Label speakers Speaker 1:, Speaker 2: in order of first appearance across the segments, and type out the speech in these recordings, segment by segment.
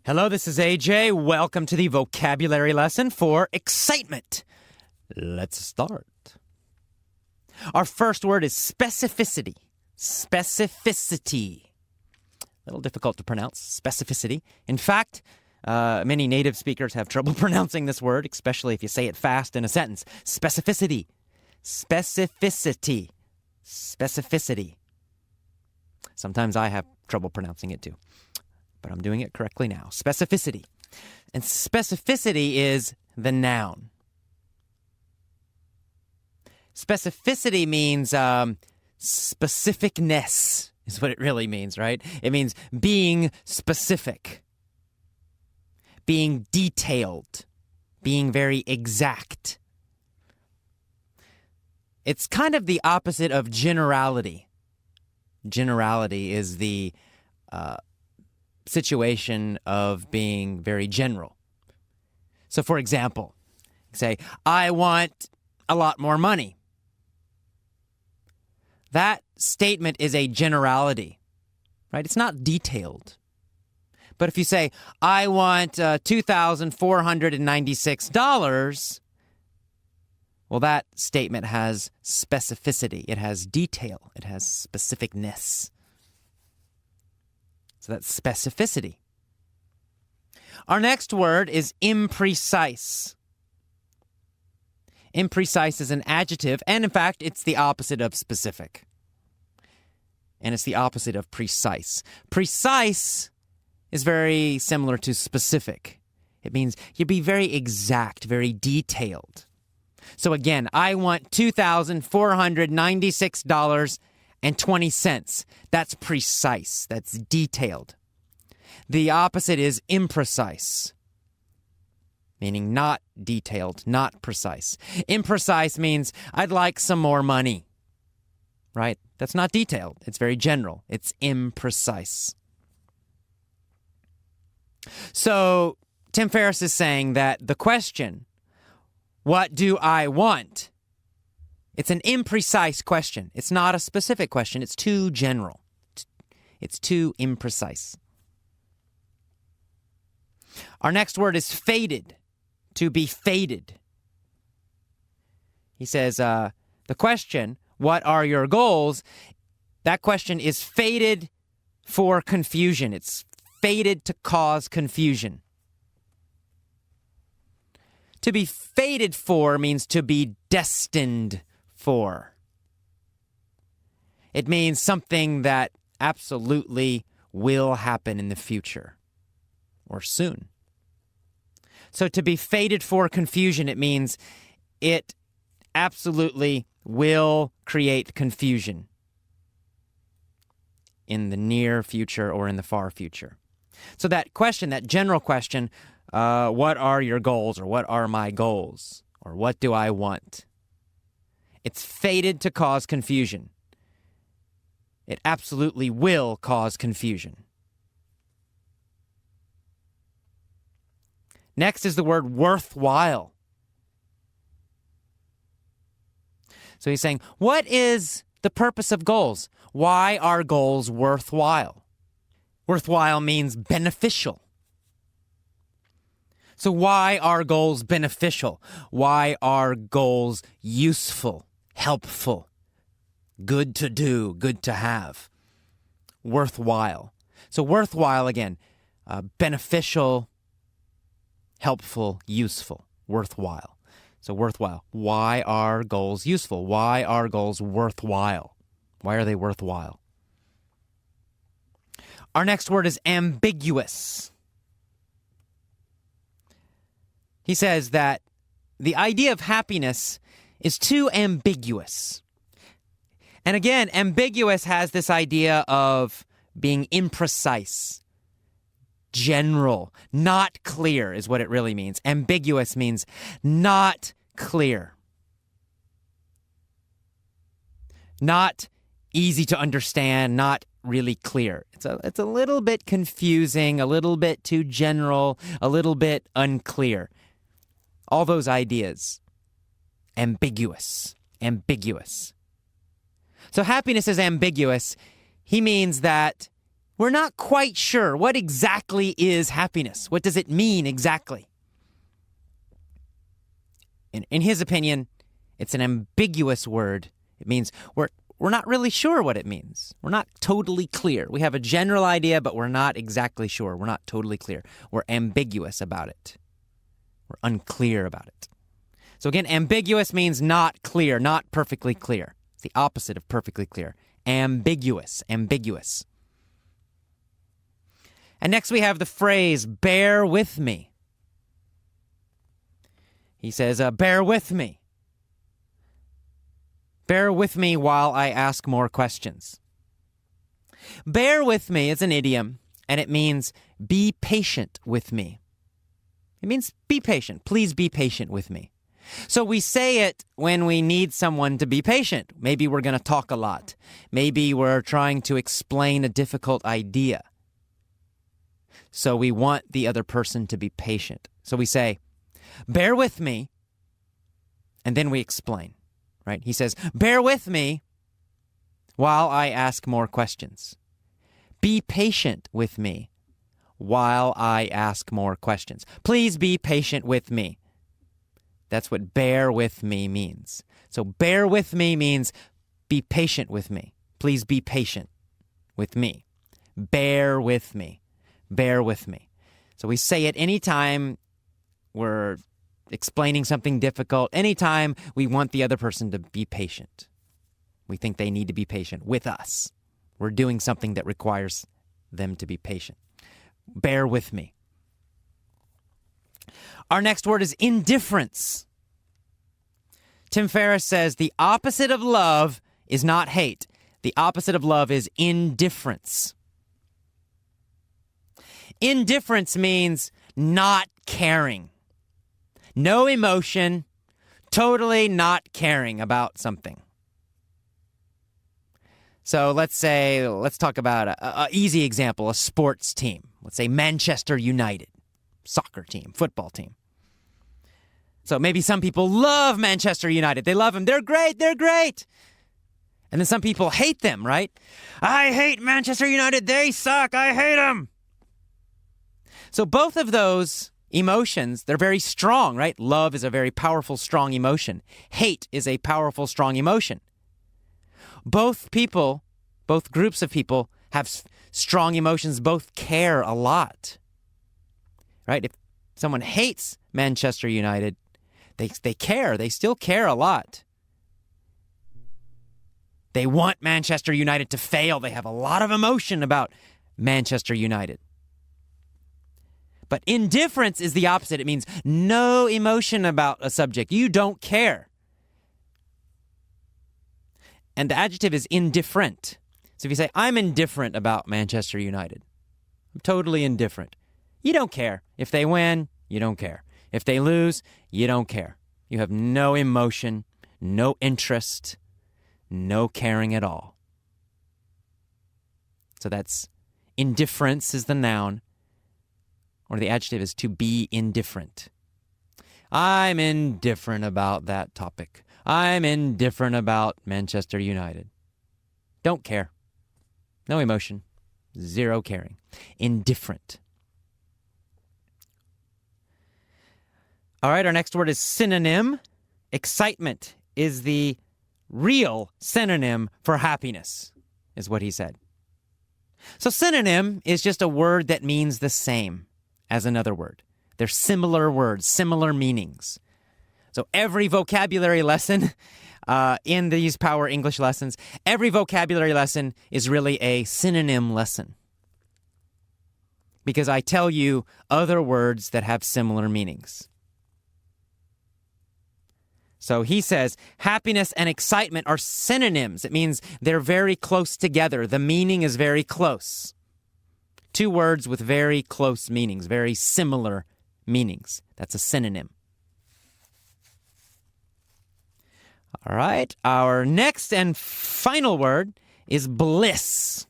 Speaker 1: Hello, this is AJ. Welcome to the vocabulary lesson for excitement. Let's start. Our first word is specificity. Specificity. A little difficult to pronounce, specificity. In fact, many native speakers have trouble pronouncing this word, especially if you say it fast in a sentence. Specificity. Specificity. Specificity. Sometimes I have trouble pronouncing it too, but I'm doing it correctly now. Specificity. And specificity is the noun. Specificity means specificness is what it really means, right? It means being specific, being detailed, being very exact. It's kind of the opposite of generality. Generality is the situation of being very general. So, for example, say, I want a lot more money. That statement is a generality, right? It's not detailed. But if you say, I want $2,496, well, that statement has specificity. It has detail. It has specificness. So that's specificity. Our next word is imprecise. Imprecise is an adjective, and in fact, it's the opposite of specific. And it's the opposite of precise. Precise is very similar to specific. It means you be very exact, very detailed. So again, I want $2,496.20. That's precise. That's detailed. The opposite is imprecise, meaning not detailed, not precise. Imprecise means I'd like some more money, right? That's not detailed. It's very general. It's imprecise. So Tim Ferriss is saying that the question, what do I want? It's an imprecise question. It's not a specific question. It's too general. It's too imprecise. Our next word is faded. To be faded. He says, the question, what are your goals? That question is faded for confusion. It's faded to cause confusion. To be fated for means to be destined for. It means something that absolutely will happen in the future or soon. So to be fated for confusion, it means it absolutely will create confusion in the near future or in the far future. So that question, that general question, what are your goals, or what are my goals, or what do I want? It's fated to cause confusion. It absolutely will cause confusion. Next is the word worthwhile. So he's saying, what is the purpose of goals? Why are goals worthwhile? Worthwhile means beneficial. So why are goals beneficial? Why are goals useful, helpful, good to do, good to have? Worthwhile. So worthwhile, again, beneficial, helpful, useful, worthwhile. So worthwhile. Why are goals useful? Why are goals worthwhile? Why are they worthwhile? Our next word is ambiguous. He says that the idea of happiness is too ambiguous. And again, ambiguous has this idea of being imprecise. General, not clear is what it really means. Ambiguous means not clear. Not easy to understand, not really clear. It's a little bit confusing, a little bit too general, a little bit unclear. All those ideas. Ambiguous. Ambiguous. So happiness is ambiguous. He means that we're not quite sure what exactly is happiness. What does it mean exactly? In his opinion, it's an ambiguous word. It means we're not really sure what it means. We're not totally clear. We have a general idea, but we're not exactly sure. We're not totally clear. We're ambiguous about it. We're unclear about it. So again, ambiguous means not clear, not perfectly clear. It's the opposite of perfectly clear. Ambiguous, ambiguous. And next we have the phrase, bear with me. He says, bear with me. Bear with me while I ask more questions. Bear with me is an idiom, and it means be patient with me. It means be patient. Please be patient with me. So we say it when we need someone to be patient. Maybe we're going to talk a lot. Maybe we're trying to explain a difficult idea. So we want the other person to be patient. So we say, bear with me, and then we explain. Right? He says, bear with me while I ask more questions. Be patient with me while I ask more questions. Please be patient with me. That's what bear with me means. So bear with me means be patient with me. Please be patient with me. Bear with me. Bear with me. So we say it anytime we're explaining something difficult, anytime we want the other person to be patient. We think they need to be patient with us. We're doing something that requires them to be patient. Bear with me. Our next word is indifference. Tim Ferriss says the opposite of love is not hate. The opposite of love is indifference. Indifference means not caring. No emotion, totally not caring about something. So let's talk about an easy example, a sports team. Let's say Manchester United, soccer team, football team. So maybe some people love Manchester United. They love them. They're great. They're great. And then some people hate them, right? I hate Manchester United. They suck. I hate them. So both of those emotions, they're very strong, right? Love is a very powerful, strong emotion. Hate is a powerful, strong emotion. Both groups of people have strong emotions, both care a lot, right? If someone hates Manchester United, they care. They still care a lot. They want Manchester United to fail. They have a lot of emotion about Manchester United. But indifference is the opposite. It means no emotion about a subject. You don't care. And the adjective is indifferent. So if you say, I'm indifferent about Manchester United, I'm totally indifferent. You don't care. If they win, you don't care. If they lose, you don't care. You have no emotion, no interest, no caring at all. So that's indifference is the noun. Or the adjective is to be indifferent. I'm indifferent about that topic. I'm indifferent about Manchester United. Don't care. No emotion. Zero caring. Indifferent. All right, our next word is synonym. Excitement is the real synonym for happiness, is what he said. So synonym is just a word that means the same as another word. They're similar words, similar meanings. So every vocabulary lesson in these Power English lessons, every vocabulary lesson is really a synonym lesson. Because I tell you other words that have similar meanings. So he says happiness and excitement are synonyms. It means they're very close together. The meaning is very close. Two words with very close meanings, very similar meanings. That's a synonym. All right, our next and final word is bliss.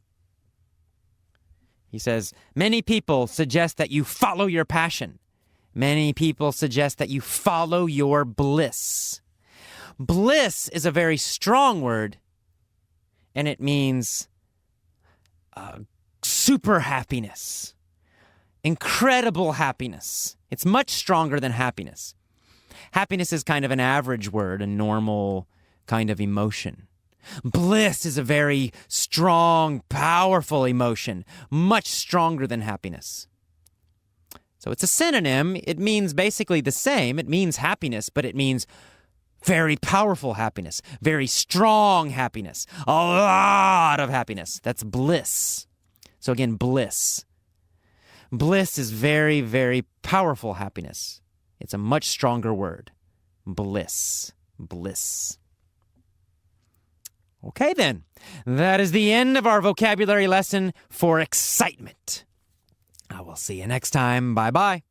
Speaker 1: He says, many people suggest that you follow your passion. Many people suggest that you follow your bliss. Bliss is a very strong word, and it means super happiness, incredible happiness. It's much stronger than happiness. Happiness is kind of an average word, a normal kind of emotion. Bliss is a very strong, powerful emotion, much stronger than happiness. So it's a synonym. It means basically the same. It means happiness, but it means very powerful happiness, very strong happiness, a lot of happiness. That's bliss. So again, bliss. Bliss is very, very powerful happiness. It's a much stronger word. Bliss. Bliss. Okay, then. That is the end of our vocabulary lesson for excitement. I will see you next time. Bye-bye.